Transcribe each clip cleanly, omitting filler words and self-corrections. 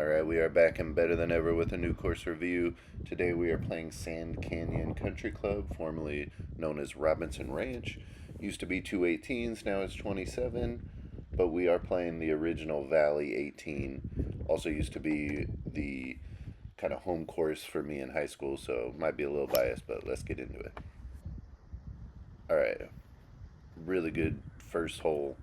Alright, we are back and better than ever with a new course review. Today we are playing Sand Canyon Country Club, formerly known as Robinson Ranch. Used to be 218s, now it's 27, but we are playing the original Valley 18. Also used to be the kind of home course for me in high school, so might be a little biased, but let's get into it. Alright, really good first hole.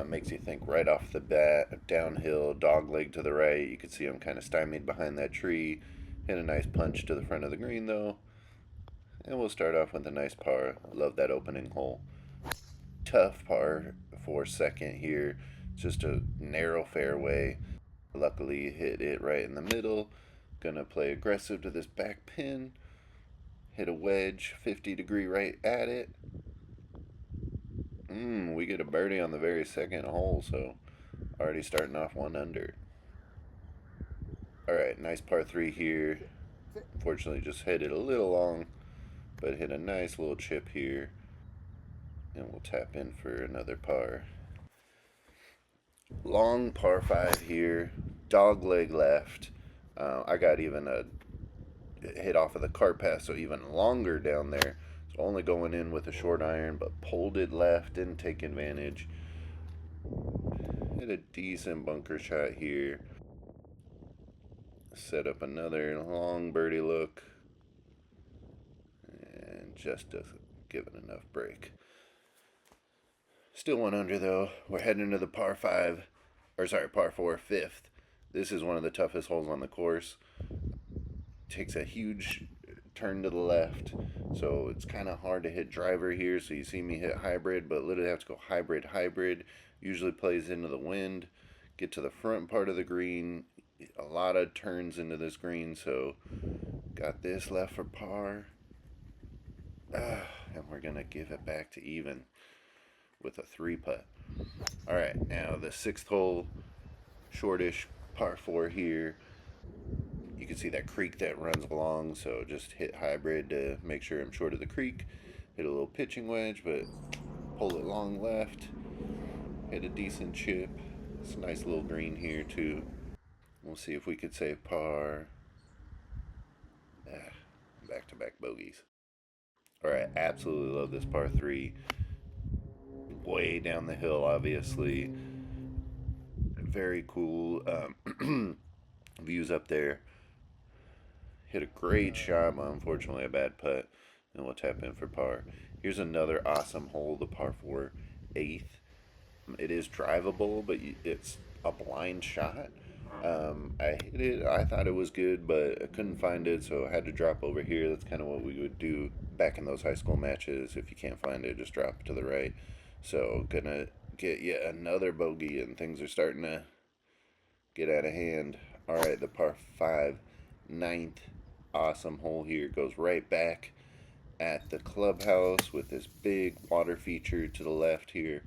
Makes you think right off the bat. Downhill, dog leg to the right. You can see him kind of stymied behind that tree. Hit a nice punch to the front of the green though. And we'll start off with a nice par. Love that opening hole. Tough par for second here. Just a narrow fairway. Luckily hit it right in the middle. Gonna play aggressive to this back pin. Hit a wedge 50-degree right at it. We get a birdie on the very second hole, so already starting off one under. Alright, nice par 3 here. Unfortunately, just hit it a little long, but hit a nice little chip here. And we'll tap in for another par. Long par 5 here. Dog leg left. I got even a hit off of the cart path, so even longer down there. So only going in with a short iron, but pulled it left, didn't take advantage. Hit a decent bunker shot here. Set up another long birdie look. And just doesn't give it enough break. Still one under though. We're heading into the par 5, or sorry, par 4, fifth. This is one of the toughest holes on the course. Takes a huge turn to the left, so it's kind of hard to hit driver here. So you see me hit hybrid, but literally have to go hybrid, hybrid. Usually plays into the wind. Get to the front part of the green. A lot of turns into this green, so got this left for par. And we're going to give it back to even with a 3-putt. Alright, now the 6th hole, shortish par 4 here. You can see that creek that runs along, so just hit hybrid to make sure I'm short of the creek. Hit a little pitching wedge, but pull it long left. Hit a decent chip. It's a nice little green here too. We'll see if we could save par. Back-to-back bogeys. Alright, absolutely love this par 3. Way down the hill, obviously. Very cool views up there. Hit a great shot, but unfortunately a bad putt. And we'll tap in for par. Here's another awesome hole, the par 4, 8th. It is drivable, but it's a blind shot. I hit it. I thought it was good, but I couldn't find it, so I had to drop over here. That's kind of what we would do back in those high school matches. If you can't find it, just drop to the right. So gonna get yet another bogey, and things are starting to get out of hand. All right, the par 5, 9th, awesome hole here. Goes right back at the clubhouse with this big water feature to the left here.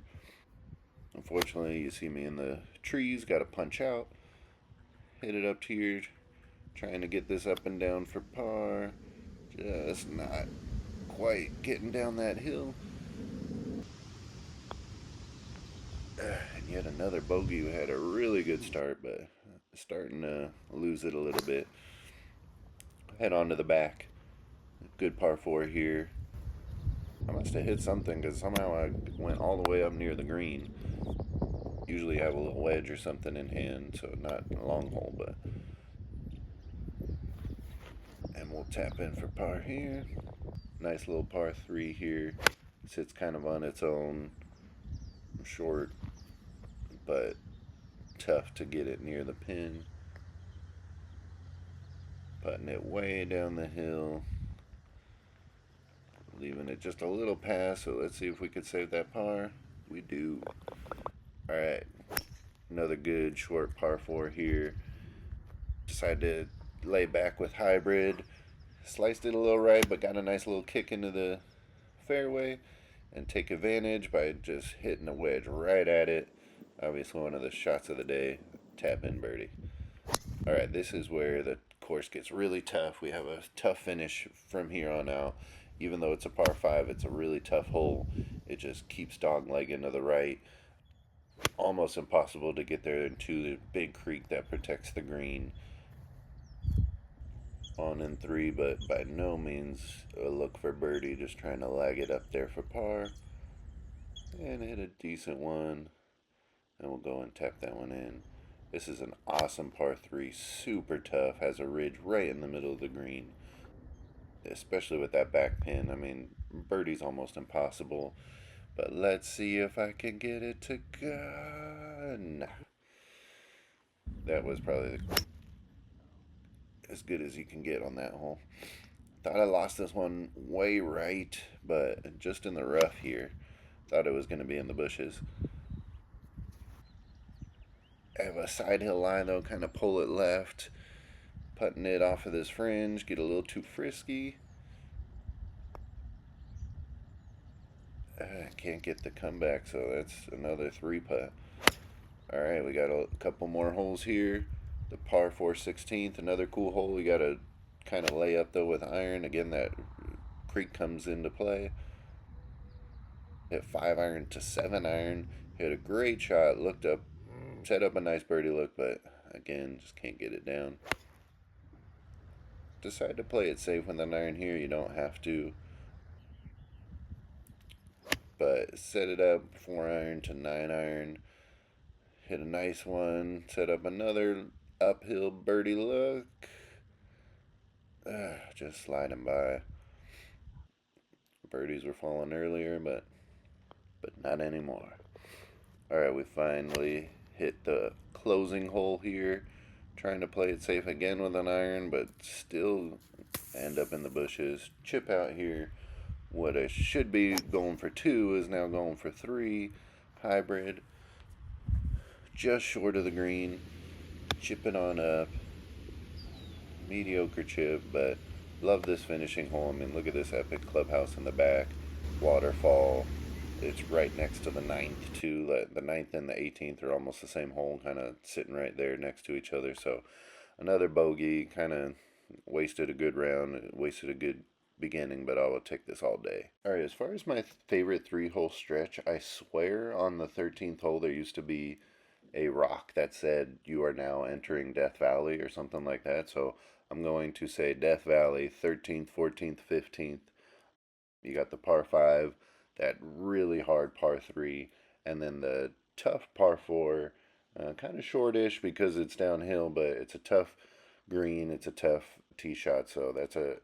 Unfortunately, you see me in the trees. Got to punch out. Hit it up here, trying to get this up and down for par. Just not quite getting down that hill. And yet another bogey who had a really good start, but starting to lose it a little bit. Head on to the back. Good par 4 here. I must have hit something because somehow I went all the way up near the green. Usually have a little wedge or something in hand, so not a long hole, but. And we'll tap in for par here. Nice little par 3 here. Sits kind of on its own. Short, but tough to get it near the pin. Putting it way down the hill. Leaving it just a little past, so let's see if we could save that par. We do. Alright, another good short par 4 here. Decided to lay back with hybrid. Sliced it a little right, but got a nice little kick into the fairway. And take advantage by just hitting a wedge right at it. Obviously one of the shots of the day. Tap in birdie. Alright, this is where the course gets really tough. We have a tough finish from here on out. Even though it's a par 5, it's a really tough hole. It just keeps dog legging to the right. almost impossible to get there into the big creek that protects the green on in three, but by no means a look for birdie, just trying to lag it up there for par and hit a decent one, and we'll go and tap that one in. This is an awesome par three, super tough, has a ridge right in the middle of the green, especially with that back pin. I mean, birdie's almost impossible, but let's see if I can get it to go. Nah. That was probably as good as you can get on that hole. Thought I lost this one way right, but just in the rough here. Thought it was going to be in the bushes. I have a side hill line though, kind of pull it left, putting it off of this fringe, get a little too frisky. I can't get the comeback, so that's another three putt. All right, we got a couple more holes here. The par 4 16th, another cool hole. We got to kind of lay up though with iron. Again, that creek comes into play. Hit 5 iron to 7 iron. Hit a great shot. Looked up, set up a nice birdie look, but again, just can't get it down. Decide to play it safe with an iron here. You don't have to. But set it up 4 iron to 9 iron. Hit a nice one. Set up another uphill birdie look. Just sliding by. Birdies were falling earlier, but not anymore. All right, we finally hit the closing hole here. Trying to play it safe again with an iron, but still end up in the bushes. Chip out here. What I should be going for 2 is now going for 3. Hybrid. Just short of the green. Chip it on up. Mediocre chip, but love this finishing hole. I mean, look at this epic clubhouse in the back. Waterfall. It's right next to the 9th, too. The 9th and the 18th are almost the same hole, kind of sitting right there next to each other. So, another bogey, kind of wasted a good round, wasted a good beginning, but I will take this all day. All right, as far as my favorite 3-hole stretch, I swear on the 13th hole there used to be a rock that said you are now entering Death Valley or something like that. So I'm going to say Death Valley, 13th, 14th, 15th. You got the par 5, that really hard par 3, and then the tough par 4, kind of shortish because it's downhill, but it's a tough green, it's a tough tee shot, so that's a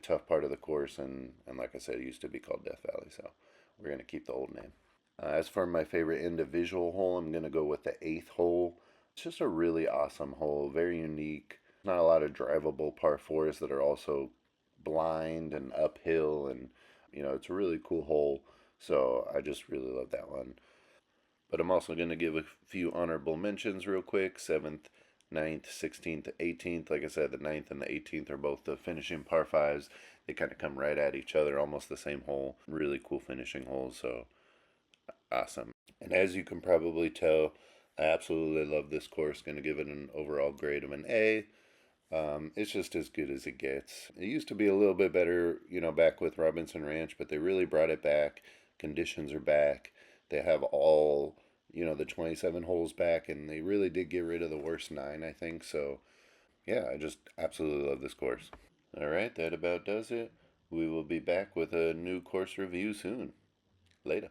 tough part of the course, and like I said, it used to be called Death Valley, so we're going to keep the old name. As for my favorite individual hole, I'm going to go with the 8th hole. It's just a really awesome hole, very unique. Not a lot of drivable par 4s that are also blind and uphill, and it's a really cool hole. So I just really love that one. But I'm also going to give a few honorable mentions real quick. 7th, 9th, 16th, 18th. Like I said, the 9th and the 18th are both the finishing par 5s. They kind of come right at each other, almost the same hole. Really cool finishing holes. So awesome. And as you can probably tell, I absolutely love this course. Going to give it an overall grade of an A. It's just as good as it gets. It used to be a little bit better, back with Robinson Ranch, but they really brought it back. Conditions are back. They have all, the 27 holes back, and they really did get rid of the worst 9, I think. So, yeah, I just absolutely love this course. All right, that about does it. We will be back with a new course review soon. Later.